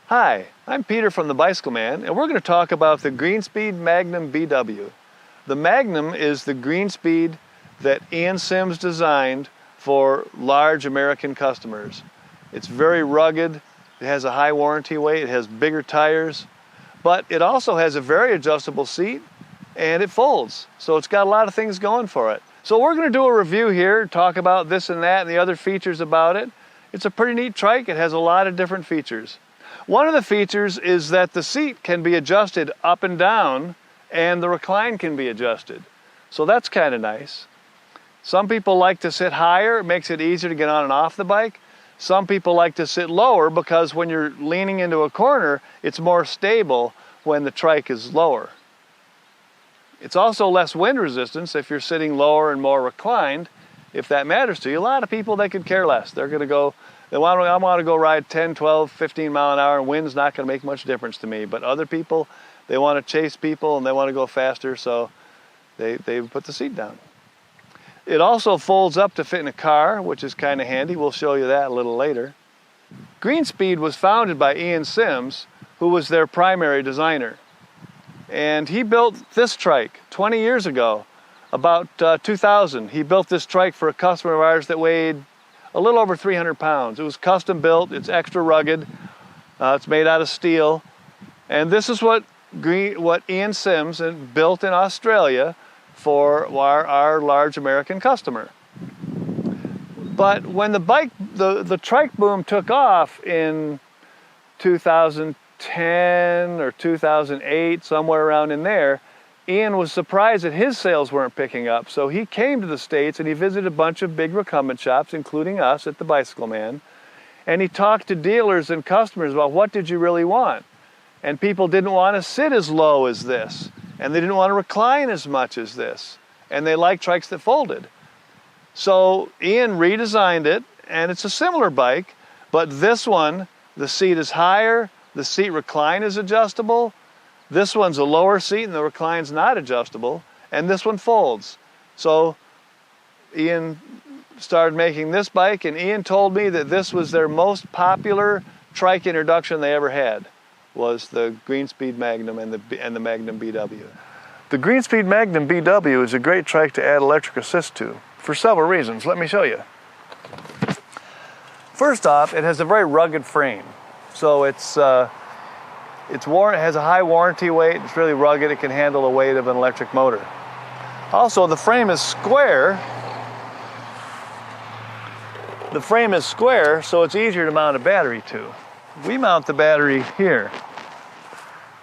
Hi, I'm Peter from the Bicycle Man, and we're going to talk about the Greenspeed Magnum BW. The Magnum is the Greenspeed that Ian Sims designed for large American customers. It's very rugged, it has a high warranty weight, it has bigger tires, but it also has a very adjustable seat and it folds. So it's got a lot of things going for it. So we're going to do a review here, talk about this and that and the other features about it. It's a pretty neat trike. It has a lot of different features. One of the features is that the seat can be adjusted up and down and the recline can be adjusted. So that's kind of nice. Some people like to sit higher. It makes it easier to get on and off the bike. Some people like to sit lower because when you're leaning into a corner, it's more stable when the trike is lower. It's also less wind resistance if you're sitting lower and more reclined, if that matters to you. A lot of people, they could care less. They're going to go, I want to go ride 10, 12, 15 mile an hour, and wind's not going to make much difference to me. But other people, they want to chase people and they want to go faster, so they put the seat down. It also folds up to fit in a car, which is kind of handy. We'll show you that a little later. Greenspeed was founded by Ian Sims, who was their primary designer. And he built this trike 20 years ago, about 2000. He built this trike for a customer of ours that weighed a little over 300 pounds. It was custom built, it's extra rugged, it's made out of steel. And this is what Ian Sims built in Australia for our large American customer. But when the trike boom took off in 2010 or 2008, somewhere around in there, Ian was surprised that his sales weren't picking up. So he came to the States and he visited a bunch of big recumbent shops, including us at the Bicycle Man. And he talked to dealers and customers about what did you really want. And people didn't want to sit as low as this. And they didn't want to recline as much as this. And they liked trikes that folded. So Ian redesigned it, and it's a similar bike, but this one, the seat is higher, the seat recline is adjustable. This one's a lower seat and the recline's not adjustable, and this one folds. So Ian started making this bike, and Ian told me that this was their most popular trike introduction they ever had, was the Greenspeed Magnum and the Magnum BW. The Greenspeed Magnum BW is a great trike to add electric assist to, for several reasons. Let me show you. First off, it has a very rugged frame. So it has a high warranty weight, it's really rugged, it can handle the weight of an electric motor. Also, the frame is square. The frame is square, so it's easier to mount a battery to. We mount the battery here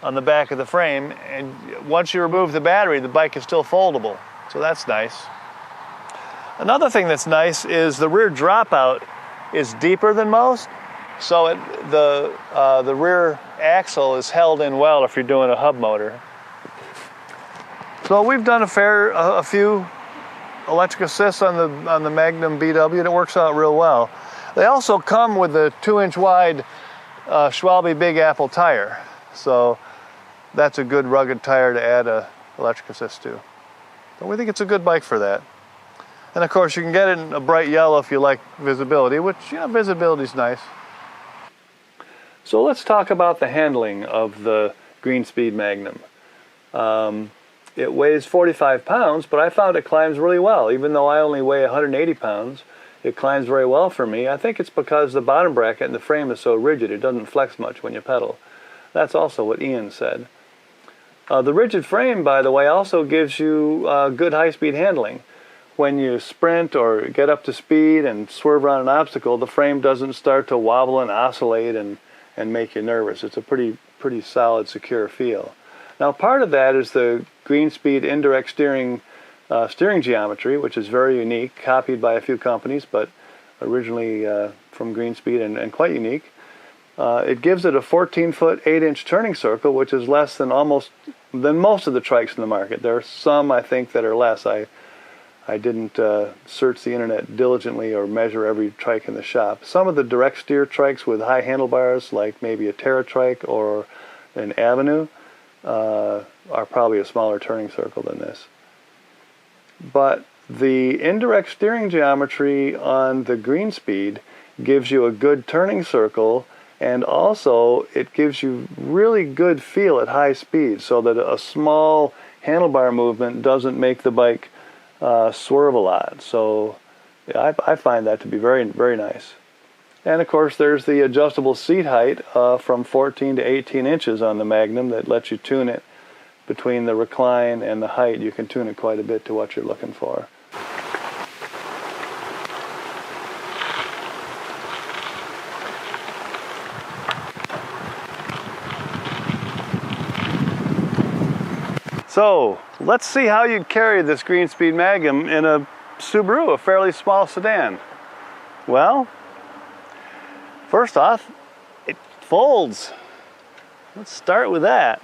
on the back of the frame, and once you remove the battery, the bike is still foldable, so that's nice. Another thing that's nice is the rear dropout is deeper than most, so the rear axle is held in well if you're doing a hub motor. So we've done a few electric assists on the Magnum BW, and it works out real well. They also come with a 2-inch wide Schwalbe Big Apple tire, so that's a good rugged tire to add a electric assist to. But we think it's a good bike for that. And of course you can get it in a bright yellow if you like visibility, which, visibility's nice. So let's talk about the handling of the Greenspeed Magnum. It weighs 45 pounds, but I found it climbs really well. Even though I only weigh 180 pounds, it climbs very well for me. I think it's because the bottom bracket and the frame is so rigid, it doesn't flex much when you pedal. That's also what Ian said. The rigid frame, by the way, also gives you good high-speed handling. When you sprint or get up to speed and swerve around an obstacle, the frame doesn't start to wobble and oscillate and make you nervous. It's a pretty solid, secure feel. Now, part of that is the Greenspeed indirect steering geometry, which is very unique, copied by a few companies, but originally from Greenspeed and quite unique. It gives it a 14-foot, 8-inch turning circle, which is less than most of the trikes in the market. There are some, I think, that are less. I didn't search the internet diligently or measure every trike in the shop. Some of the direct steer trikes with high handlebars, like maybe a Terra trike or an Avenue, are probably a smaller turning circle than this. But the indirect steering geometry on the Greenspeed gives you a good turning circle and also it gives you really good feel at high speed, so that a small handlebar movement doesn't make the bike swerve a lot. So yeah, I find that to be very, very nice. And of course there's the adjustable seat height from 14 to 18 inches on the Magnum that lets you tune it between the recline and the height. You can tune it quite a bit to what you're looking for. So let's see how you'd carry this Greenspeed Magnum in a Subaru, a fairly small sedan. Well, first off, it folds. Let's start with that.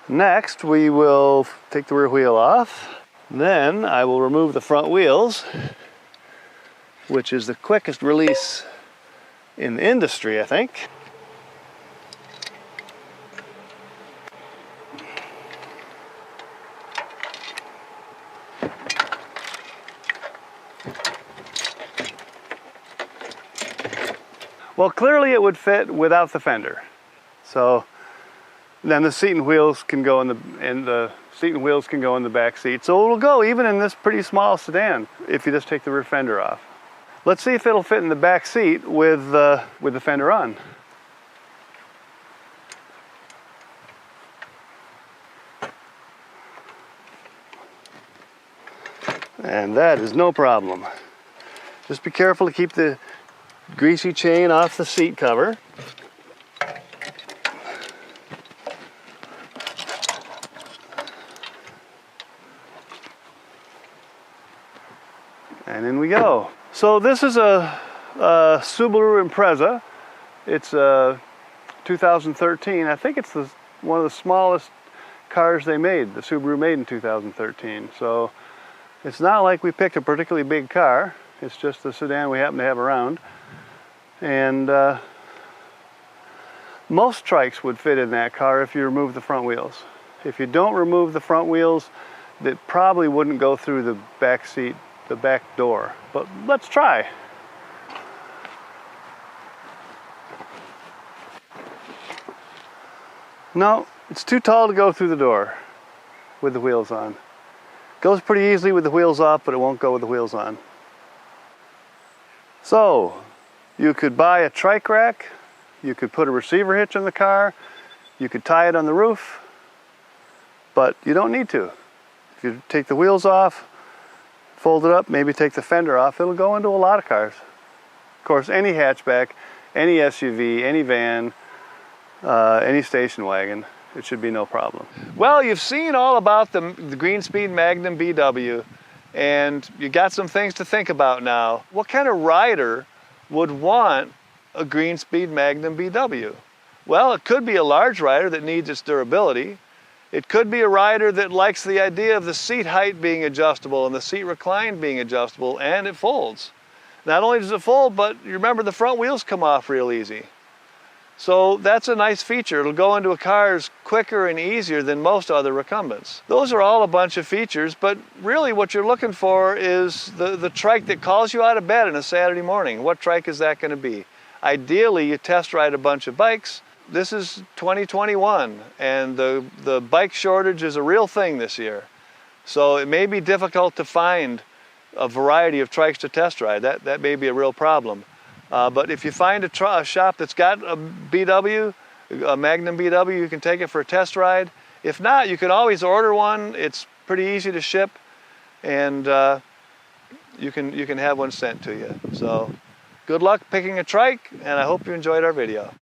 Next, we will take the rear wheel off. Then I will remove the front wheels, which is the quickest release in the industry, I think. Well, clearly it would fit without the fender. So then the seat and wheels can go in the seat and wheels can go in the back seat. So it'll go even in this pretty small sedan if you just take the rear fender off. Let's see if it'll fit in the back seat with the fender on. And that is no problem. Just be careful to keep the greasy chain off the seat cover. And in we go. So this is a Subaru Impreza. It's a 2013. I think it's one of the smallest cars they made, the Subaru made in 2013. So it's not like we picked a particularly big car. It's just the sedan we happen to have around. And most trikes would fit in that car if you remove the front wheels. If you don't remove the front wheels, that probably wouldn't go through the back seat, the back door. But let's try. No, it's too tall to go through the door with the wheels on. Goes pretty easily with the wheels off, but it won't go with the wheels on. So, you could buy a trike rack, you could put a receiver hitch in the car, you could tie it on the roof, but you don't need to. If you take the wheels off, fold it up, maybe take the fender off, it'll go into a lot of cars. Of course, any hatchback, any SUV, any van, any station wagon, it should be no problem. Well, you've seen all about the Greenspeed Magnum BW, and you got some things to think about now. What kind of rider would want a Greenspeed Magnum BW? Well, it could be a large rider that needs its durability. It could be a rider that likes the idea of the seat height being adjustable and the seat recline being adjustable, and it folds. Not only does it fold, but you remember the front wheels come off real easy. So that's a nice feature. It'll go into a cars quicker and easier than most other recumbents. Those are all a bunch of features, but really what you're looking for is the trike that calls you out of bed on a Saturday morning. What trike is that going to be? Ideally, you test ride a bunch of bikes. This is 2021, and the bike shortage is a real thing this year. So it may be difficult to find a variety of trikes to test ride. That may be a real problem. But if you find a shop that's got a BW, a Magnum BW, you can take it for a test ride. If not, you can always order one. It's pretty easy to ship, and you can have one sent to you. So good luck picking a trike, and I hope you enjoyed our video.